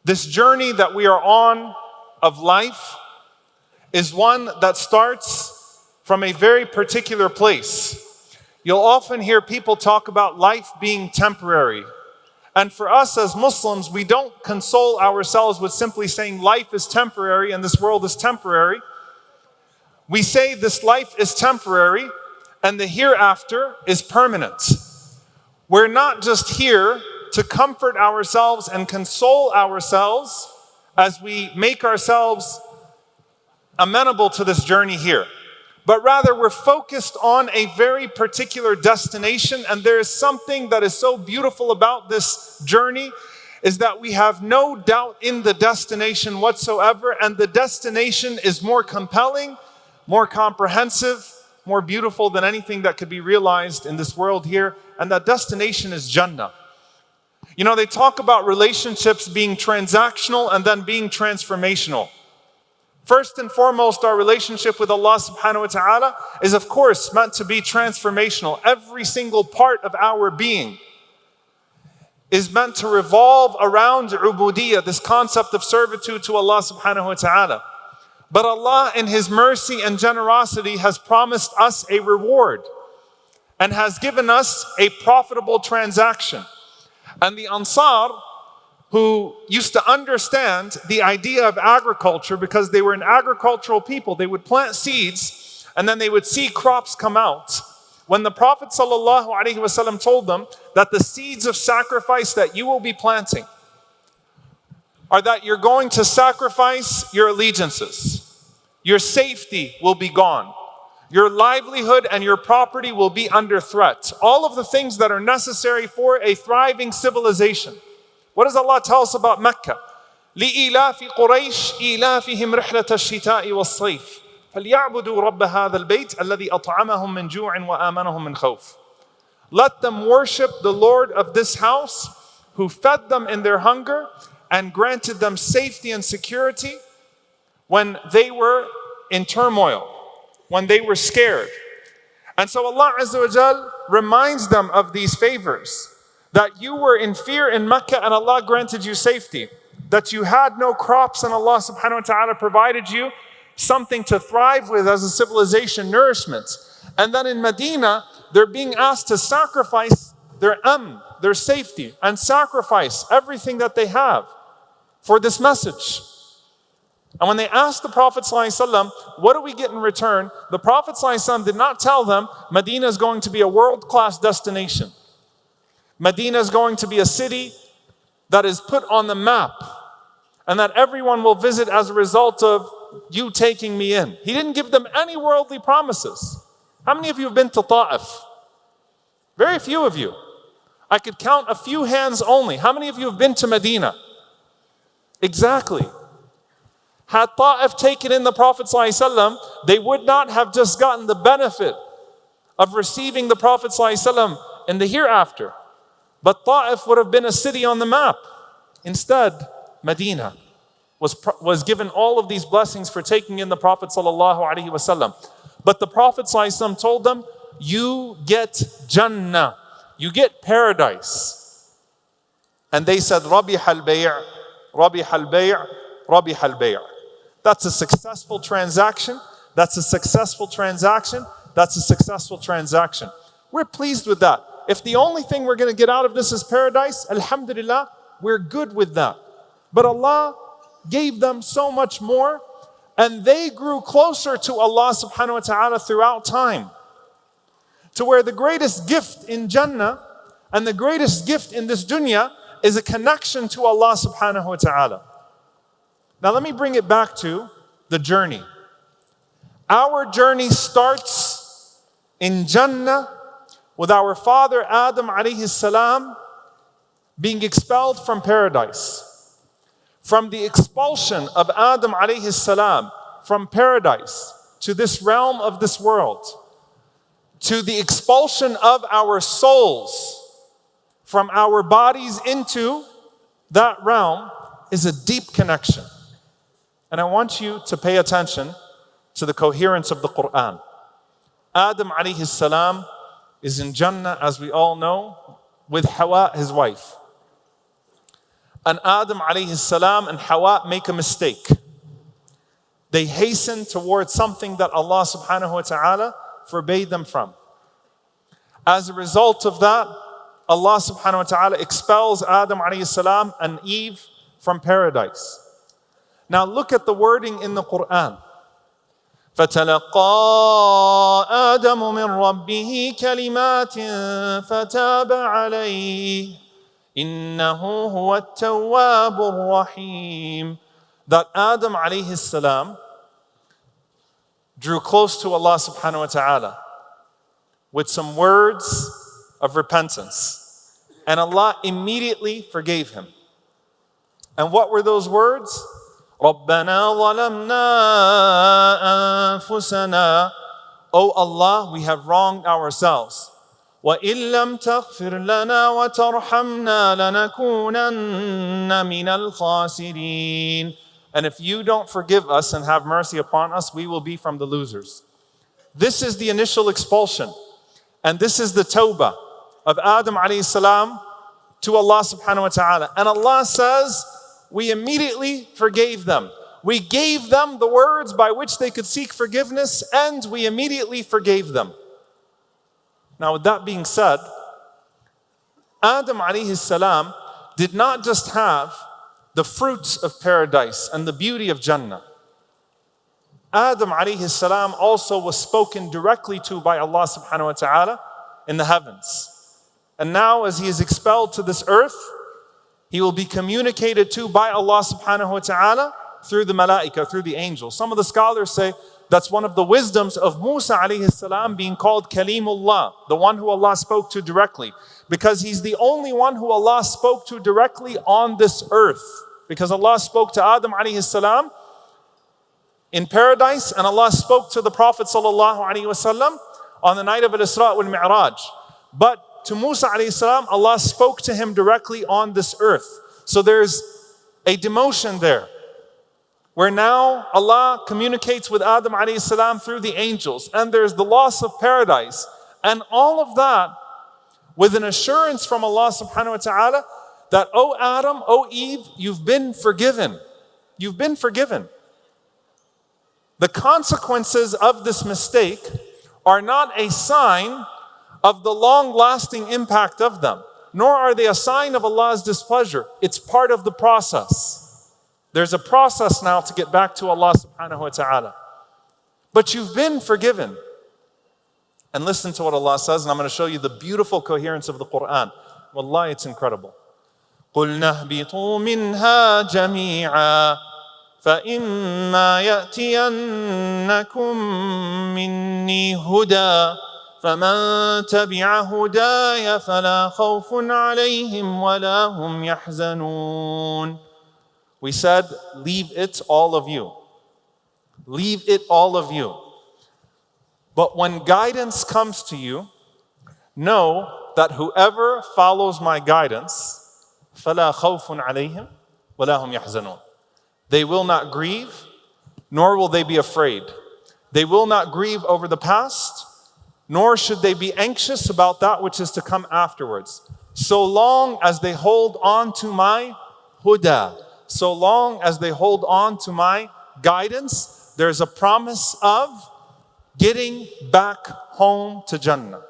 This journey that we are on of life is one that starts from a very particular place. You'll often hear people talk about life being temporary. And for us as Muslims, we don't console ourselves with simply saying life is temporary and this world is temporary. We say this life is temporary and the hereafter is permanent. We're not just here to comfort ourselves and console ourselves as we make ourselves amenable to this journey here. But rather we're focused on a very particular destination, and there is something that is so beautiful about this journey is that we have no doubt in the destination whatsoever, and the destination is more compelling, more comprehensive, more beautiful than anything that could be realized in this world here, and that destination is Jannah. You know, they talk about relationships being transactional and then being transformational. First and foremost, our relationship with Allah subhanahu wa ta'ala is of course meant to be transformational. Every single part of our being is meant to revolve around ubudiyyah, this concept of servitude to Allah subhanahu wa ta'ala. But Allah in His mercy and generosity has promised us a reward and has given us a profitable transaction. And the Ansar, who used to understand the idea of agriculture because they were an agricultural people, they would plant seeds and then they would see crops come out. When the Prophet ﷺ told them that the seeds of sacrifice that you will be planting are that you're going to sacrifice your allegiances, your safety will be gone, your livelihood and your property will be under threat. All of the things that are necessary for a thriving civilization. What does Allah tell us about Mecca? لِإِيلَافِ قُرَيْشِ إِيلَافِهِمْ رِحْلَةَ الشِّتَاءِ وَالصَّيْفِ فَلْيَعْبُدُوا رَبَّ هَذَا الْبَيْتِ الَّذِي أَطْعَمَهُم مِّن جُوعٍ وَآمَنَهُم مِّن خَوْفٍ. Let them worship the Lord of this house who fed them in their hunger and granted them safety and security when they were in turmoil, when they were scared. And so Allah Azza wa Jal reminds them of these favors. That you were in fear in Mecca and Allah granted you safety. That you had no crops and Allah subhanahu wa ta'ala provided you something to thrive with as a civilization, nourishment. And then in Medina, they're being asked to sacrifice their their safety, and sacrifice everything that they have for this message. And when they asked the Prophet ﷺ, what do we get in return? The Prophet ﷺ did not tell them Medina is going to be a world-class destination. Medina is going to be a city that is put on the map and that everyone will visit as a result of you taking me in. He didn't give them any worldly promises. How many of you have been to Ta'if? Very few of you. I could count a few hands only. How many of you have been to Medina? Exactly. Had Ta'if taken in the Prophet ﷺ, they would not have just gotten the benefit of receiving the Prophet ﷺ in the hereafter. But Ta'if would have been a city on the map. Instead, Medina was given all of these blessings for taking in the Prophet ﷺ. But the Prophet ﷺ told them, you get Jannah, you get paradise. And they said, Rabih al-bay', Rabih al-bay', Rabih al-bay'. That's a successful transaction. That's a successful transaction. That's a successful transaction. We're pleased with that. If the only thing we're going to get out of this is paradise, alhamdulillah, we're good with that. But Allah gave them so much more, and they grew closer to Allah subhanahu wa ta'ala throughout time. To where the greatest gift in Jannah and the greatest gift in this dunya is a connection to Allah subhanahu wa ta'ala. Now let me bring it back to the journey. Our journey starts in Jannah with our father Adam alayhi salam being expelled from paradise. From the expulsion of Adam alayhi salam from paradise to this realm of this world, to the expulsion of our souls from our bodies into that realm is a deep connection. And I want you to pay attention to the coherence of the Quran. Adam alayhi salam is in Jannah, as we all know, with Hawa, his wife. and Adam alayhi salam and Hawa make a mistake. They hasten towards something that Allah subhanahu wa ta'ala forbade them from. As a result of that, Allah subhanahu wa ta'ala expels Adam alayhi salam and Eve from paradise. Now look at the wording in the Quran. فَتَلَقَّى آدَمُ مِنْ رَبِّهِ كَلِمَاتٍ فَتَابَ عَلَيْهِ إِنَّهُ هُوَ التَّوَّابُ الرَّحِيمُ. That Adam alayhi salam drew close to Allah subhanahu wa ta'ala with some words of repentance. And Allah immediately forgave him. And what were those words? رَبَّنَا ظَلَمْنَا أَنفُسَنَا. O Allah, we have wronged ourselves. وَإِن لَمْ تَغْفِرْ لَنَا وَتَرْحَمْنَا لَنَكُونَنَّ مِنَ الْخَاسِرِينَ. And if you don't forgive us and have mercy upon us, we will be from the losers. This is the initial expulsion. And this is the tawbah of Adam alayhi salam to Allah subhanahu wa ta'ala. And Allah says, we immediately forgave them. We gave them the words by which they could seek forgiveness, and we immediately forgave them. Now with that being said, Adam alayhi salam did not just have the fruits of paradise and the beauty of Jannah. Adam alayhi salam also was spoken directly to by Allah subhanahu wa ta'ala in the heavens. And now as he is expelled to this earth, he will be communicated to by Allah subhanahu wa ta'ala through the malaika, through the angels. Some of the scholars say that's one of the wisdoms of Musa alayhi salam being called Kalimullah, the one who Allah spoke to directly. Because he's the only one who Allah spoke to directly on this earth. Because Allah spoke to Adam alayhi salam in paradise, and Allah spoke to the Prophet sallallahu alaihi wasallam on the night of Al-Isra wal Mi'raj. But to Musa alayhi salam, Allah spoke to him directly on this earth. So there's a demotion there, where now Allah communicates with Adam alayhi salam through the angels, and there's the loss of paradise, and all of that with an assurance from Allah subhanahu wa ta'ala that, O Adam, O Eve, you've been forgiven. You've been forgiven. The consequences of this mistake are not a sign of the long-lasting impact of them, nor are they a sign of Allah's displeasure. It's part of the process. There's a process now to get back to Allah subhanahu wa ta'ala. But you've been forgiven. And listen to what Allah says, and I'm going to show you the beautiful coherence of the Quran. Wallahi, it's incredible. قُلْنَا اهْبِطُوا مِنْهَا جَمِيعًا فَإِمَّا يَأْتِيَنَّكُمْ مِنِّي هُدًى فَمَنْ تَبِعَ هُدَايَ فَلَا خَوْفٌ عَلَيْهِمْ وَلَا هُمْ يَحْزَنُونَ. We said, leave it, all of you. Leave it, all of you. But when guidance comes to you, know that whoever follows my guidance, فَلَا خَوْفٌ عَلَيْهِمْ وَلَا هُمْ يَحْزَنُونَ. They will not grieve, nor will they be afraid. They will not grieve over the past, nor should they be anxious about that which is to come afterwards. So long as they hold on to my huda, so long as they hold on to my guidance, there's a promise of getting back home to Jannah.